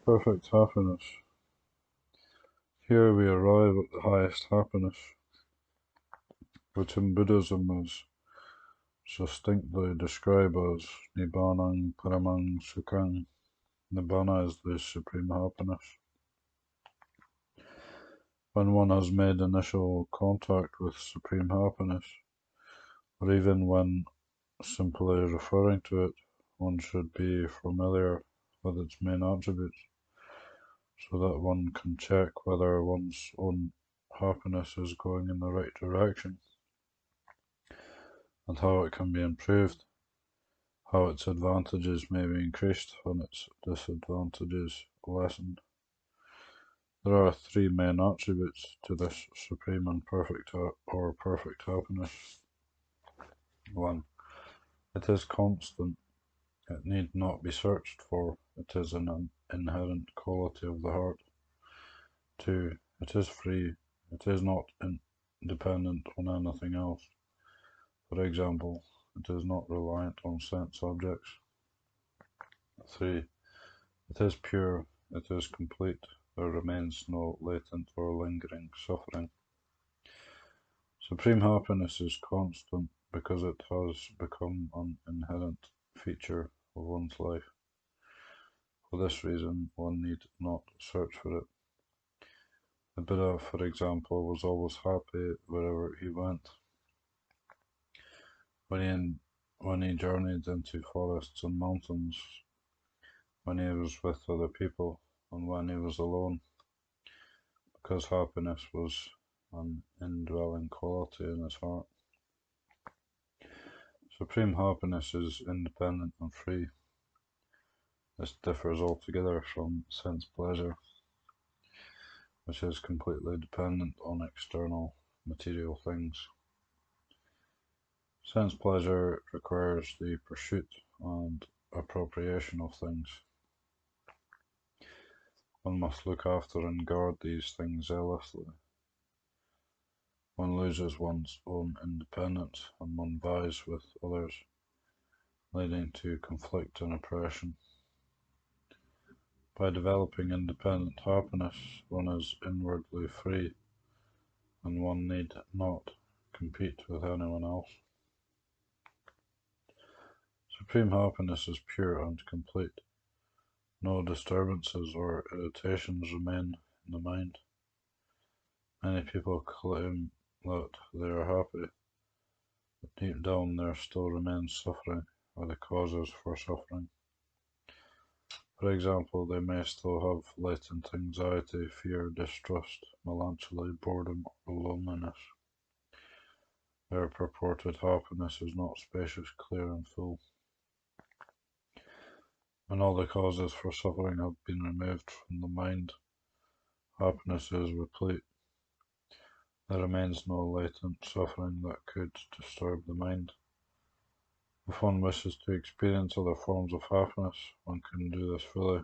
Perfect happiness. Here we arrive at the highest happiness, which in Buddhism is succinctly described as Nibbanang Paramang Sukhang. Nibbana is the supreme happiness. When one has made initial contact with supreme happiness, or even when simply referring to it, one should be familiar with its main attributes, so that one can check whether one's own happiness is going in the right direction, and how it can be improved, how its advantages may be increased and its disadvantages lessened. There are three main attributes to this supreme and perfect or perfect happiness. 1. It is constant. It need not be searched for. It is an inherent quality of the heart. 2. It is free. It is not dependent on anything else. For example, it is not reliant on sense objects. 3. It is pure. It is complete. There remains no latent or lingering suffering. Supreme happiness is constant because it has become an inherent feature of one's life. For this reason, one need not search for it. The Buddha, for example, was always happy wherever he went. When he journeyed into forests and mountains, when he was with other people, and when he was alone, because happiness was an indwelling quality in his heart. Supreme happiness is independent and free. This differs altogether from sense pleasure, which is completely dependent on external material things. Sense pleasure requires the pursuit and appropriation of things. One must look after and guard these things zealously. One loses one's own independence and one vies with others, leading to conflict and oppression. By developing independent happiness, one is inwardly free, and one need not compete with anyone else. Supreme happiness is pure and complete. No disturbances or irritations remain in the mind. Many people claim that they are happy, but deep down there still remains suffering, or the causes for suffering. For example, they may still have latent anxiety, fear, distrust, melancholy, boredom, or loneliness. Their purported happiness is not spacious, clear, and full. When all the causes for suffering have been removed from the mind, happiness is replete. There remains no latent suffering that could disturb the mind. If one wishes to experience other forms of happiness, one can do this fully.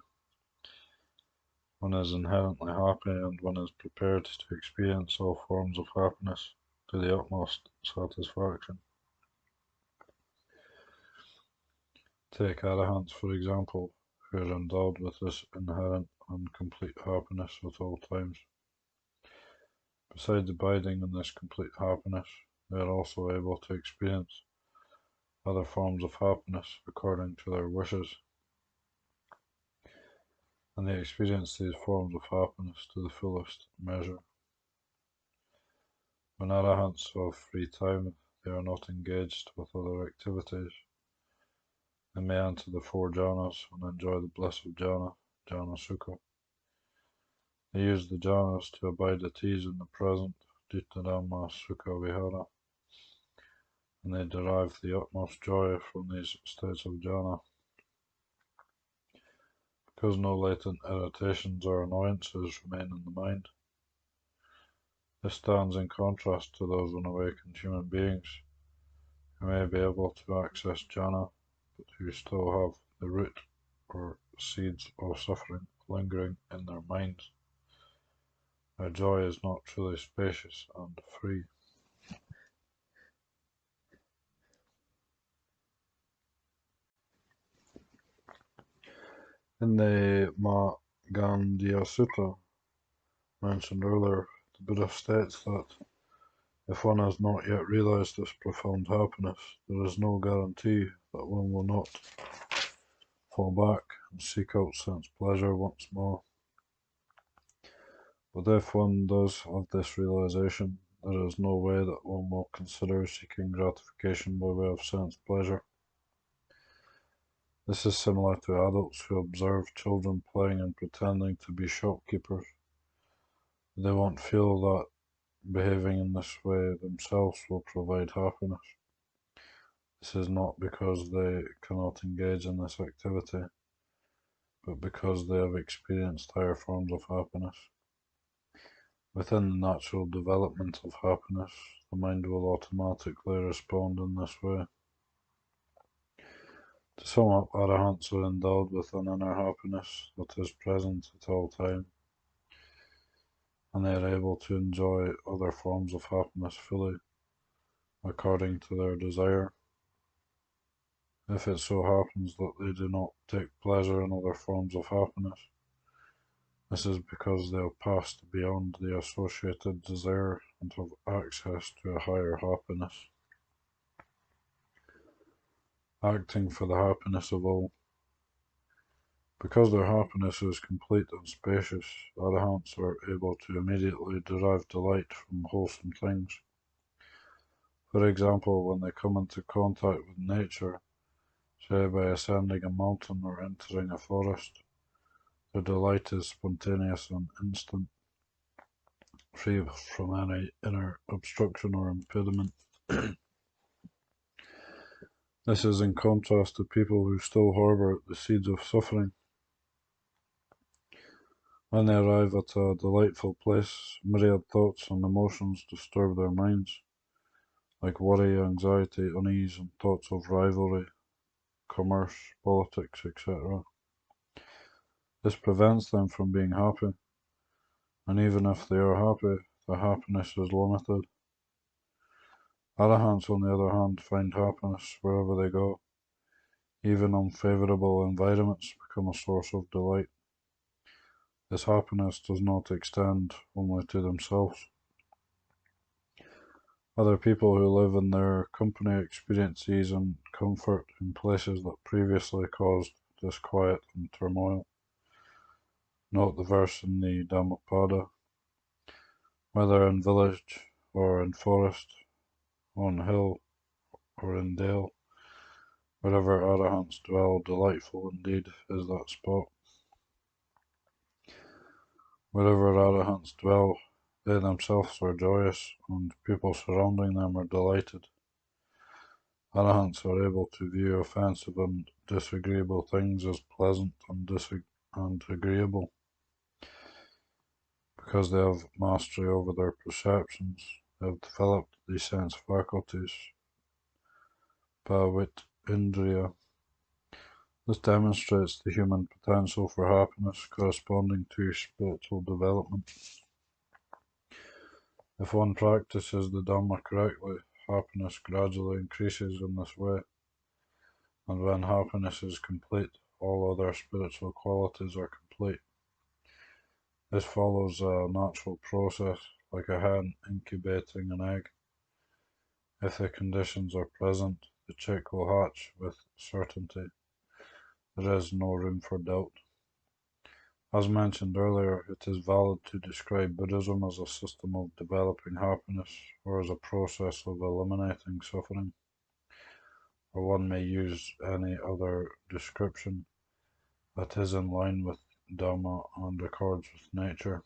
One is inherently happy, and one is prepared to experience all forms of happiness to the utmost satisfaction. Take Arahants, for example, who are endowed with this inherent and complete happiness at all times. Besides abiding in this complete happiness, they are also able to experience other forms of happiness according to their wishes, and they experience these forms of happiness to the fullest measure. When Arahants have free time, they are not engaged with other activities. They may enter the four jhanas and enjoy the bliss of jhana, jhana sukha. They use the jhanas to abide at ease in the present, dhitadhamma sukha vihara, and they derive the utmost joy from these states of jhana. Because no latent irritations or annoyances remain in the mind, this stands in contrast to those unawakened human beings who may be able to access jhana, but who still have the root or seeds of suffering lingering in their minds. Their joy is not truly spacious and free. In the Gandhya Sutta mentioned earlier, the Buddha states that if one has not yet realized this profound happiness, there is no guarantee that one will not fall back and seek out sense pleasure once more. But if one does have this realization, there is no way that one will consider seeking gratification by way of sense pleasure. This is similar to adults who observe children playing and pretending to be shopkeepers. They won't feel that behaving in this way themselves will provide happiness. This is not because they cannot engage in this activity, but because they have experienced higher forms of happiness. Within the natural development of happiness, the mind will automatically respond in this way. To sum up, arahants are endowed with an inner happiness that is present at all time, and they are able to enjoy other forms of happiness fully, according to their desire. If it so happens that they do not take pleasure in other forms of happiness, this is because they have passed beyond the associated desire and have access to a higher happiness. Acting for the happiness of all. Because their happiness is complete and spacious, arahants are able to immediately derive delight from wholesome things. For example, when they come into contact with nature, say by ascending a mountain or entering a forest, their delight is spontaneous and instant, free from any inner obstruction or impediment. This is in contrast to people who still harbour the seeds of suffering. When they arrive at a delightful place, myriad thoughts and emotions disturb their minds, like worry, anxiety, unease, and thoughts of rivalry, commerce, politics, etc. This prevents them from being happy, and even if they are happy, their happiness is limited. Arahants, on the other hand, find happiness wherever they go. Even unfavourable environments become a source of delight. This happiness does not extend only to themselves. Other people who live in their company experience ease and comfort in places that previously caused disquiet and turmoil. Note the verse in the Dhammapada. Whether in village or in forest, on hill or in dale, wherever arahants dwell, delightful indeed is that spot. Wherever arahants dwell, they themselves are joyous, and people surrounding them are delighted. Arahants are able to view offensive and disagreeable things as pleasant and agreeable. Because they have mastery over their perceptions, they have developed these sense faculties, Bhavit Indriya. This demonstrates the human potential for happiness corresponding to spiritual development. If one practices the Dhamma correctly, happiness gradually increases in this way, and when happiness is complete, all other spiritual qualities are complete. This follows a natural process, like a hen incubating an egg. If the conditions are present, the chick will hatch with certainty. There is no room for doubt. As mentioned earlier, it is valid to describe Buddhism as a system of developing happiness, or as a process of eliminating suffering, or one may use any other description that is in line with Dhamma and accords with nature.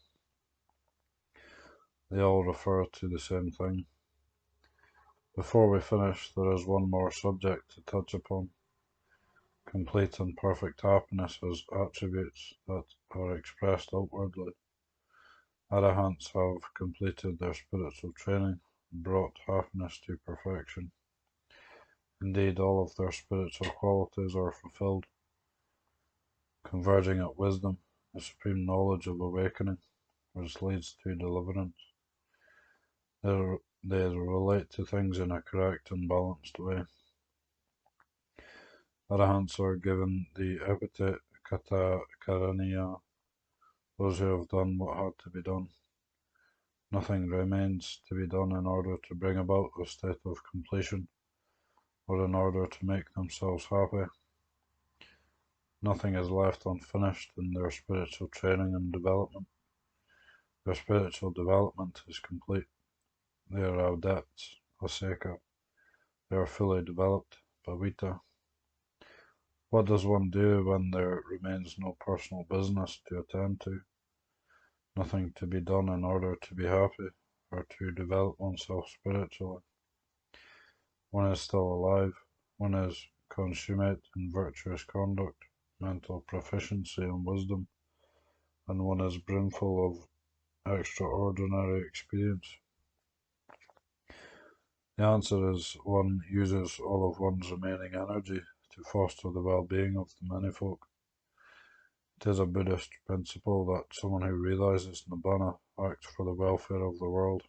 They all refer to the same thing. Before we finish, there is one more subject to touch upon. Complete and perfect happiness as attributes that are expressed outwardly. Arahants have completed their spiritual training and brought happiness to perfection. Indeed, all of their spiritual qualities are fulfilled, converging at wisdom, the supreme knowledge of awakening, which leads to deliverance. They relate to things in a correct and balanced way. Arahants are given the epithet Kata Karaniya, those who have done what had to be done. Nothing remains to be done in order to bring about a state of completion, or in order to make themselves happy. Nothing is left unfinished in their spiritual training and development. Their spiritual development is complete. They are adepts, Aseka. They are fully developed, Bhavita. What does one do when there remains no personal business to attend to? Nothing to be done in order to be happy, or to develop oneself spiritually. One is still alive. One is consummate in virtuous conduct, mental proficiency and wisdom, and one is brimful of extraordinary experience. The answer is one uses all of one's remaining energy to foster the well-being of the many folk. It is a Buddhist principle that someone who realizes Nibbana acts for the welfare of the world.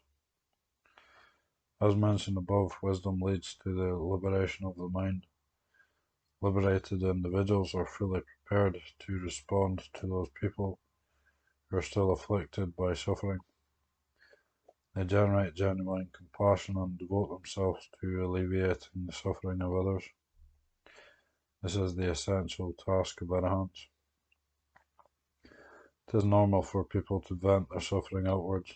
As mentioned above, wisdom leads to the liberation of the mind. Liberated individuals are fully prepared to respond to those people who are still afflicted by suffering. They generate genuine compassion and devote themselves to alleviating the suffering of others. This is the essential task of arahants. It is normal for people to vent their suffering outwards.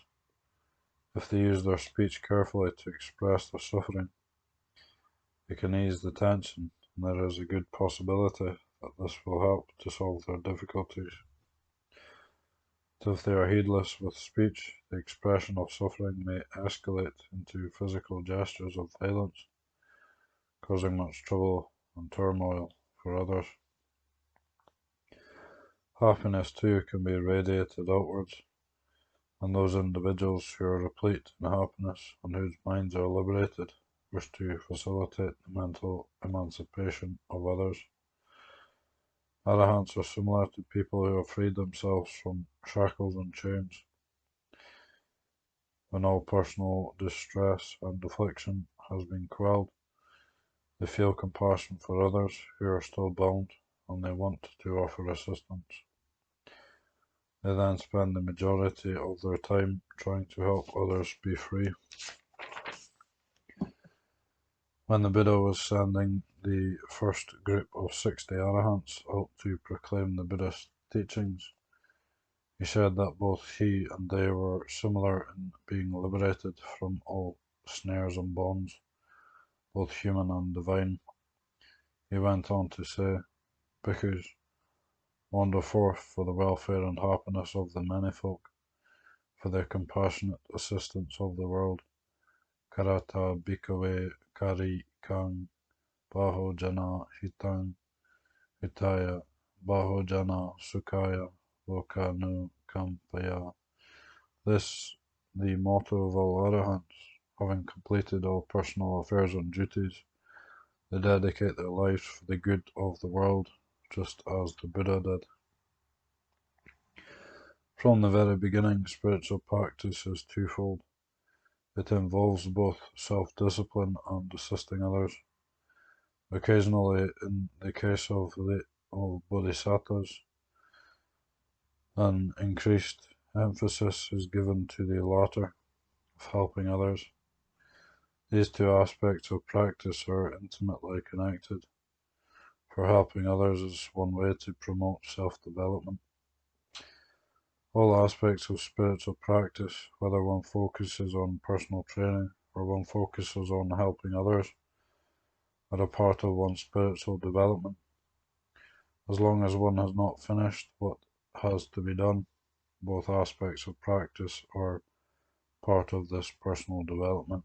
If they use their speech carefully to express their suffering, they can ease the tension, and there is a good possibility that this will help to solve their difficulties. But if they are heedless with speech, the expression of suffering may escalate into physical gestures of violence, causing much trouble and turmoil for others. Happiness too can be radiated outwards, and those individuals who are replete in happiness and whose minds are liberated wish to facilitate the mental emancipation of others. Arahants are similar to people who have freed themselves from shackles and chains. When all personal distress and affliction has been quelled, they feel compassion for others who are still bound, and they want to offer assistance. They then spend the majority of their time trying to help others be free. When the Buddha was sending the first group of 60 Arahants out to proclaim the Buddhist teachings, he said that both he and they were similar in being liberated from all snares and bonds, both human and divine. He went on to say, Bhikkhus, wander forth for the welfare and happiness of the many folk, for the compassionate assistance of the world. Karata bhikkhave kari kang baho jana hitang hitaya baho jana sukhaya lokanu kampaya. This, the motto of all Arahants, having completed all personal affairs and duties, they dedicate their lives for the good of the world, just as the Buddha did. From the very beginning, spiritual practice is twofold. It involves both self-discipline and assisting others. Occasionally, in the case of bodhisattvas, an increased emphasis is given to the latter, of helping others. These two aspects of practice are intimately connected, for helping others is one way to promote self-development. All aspects of spiritual practice, whether one focuses on personal training or one focuses on helping others, are a part of one's spiritual development. As long as one has not finished what has to be done, both aspects of practice are part of this personal development.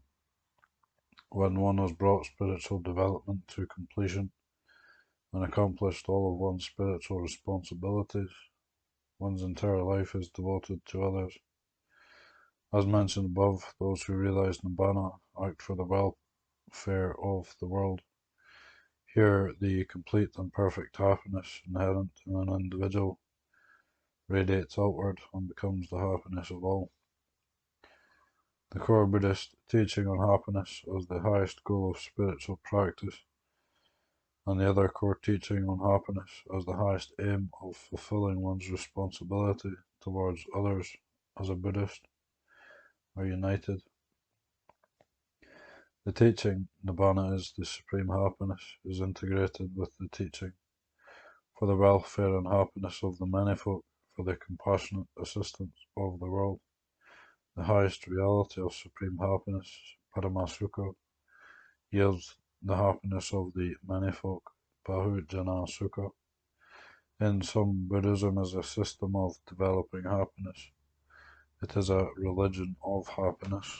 When one has brought spiritual development to completion and accomplished all of one's spiritual responsibilities, one's entire life is devoted to others. As mentioned above, those who realize Nibbana act for the welfare of the world. Here, the complete and perfect happiness inherent in an individual radiates outward and becomes the happiness of all. The core Buddhist teaching on happiness as the highest goal of spiritual practice, and the other core teaching on happiness as the highest aim of fulfilling one's responsibility to towards others as a Buddhist are united. The teaching Nibbana is the supreme happiness is integrated with the teaching for the welfare and happiness of the many folk, for the compassionate assistance of the world. The highest reality of supreme happiness, Paramasukha, yields the happiness of the many folk, Bahujana Sukha. In some, Buddhism is a system of developing happiness. It is a religion of happiness.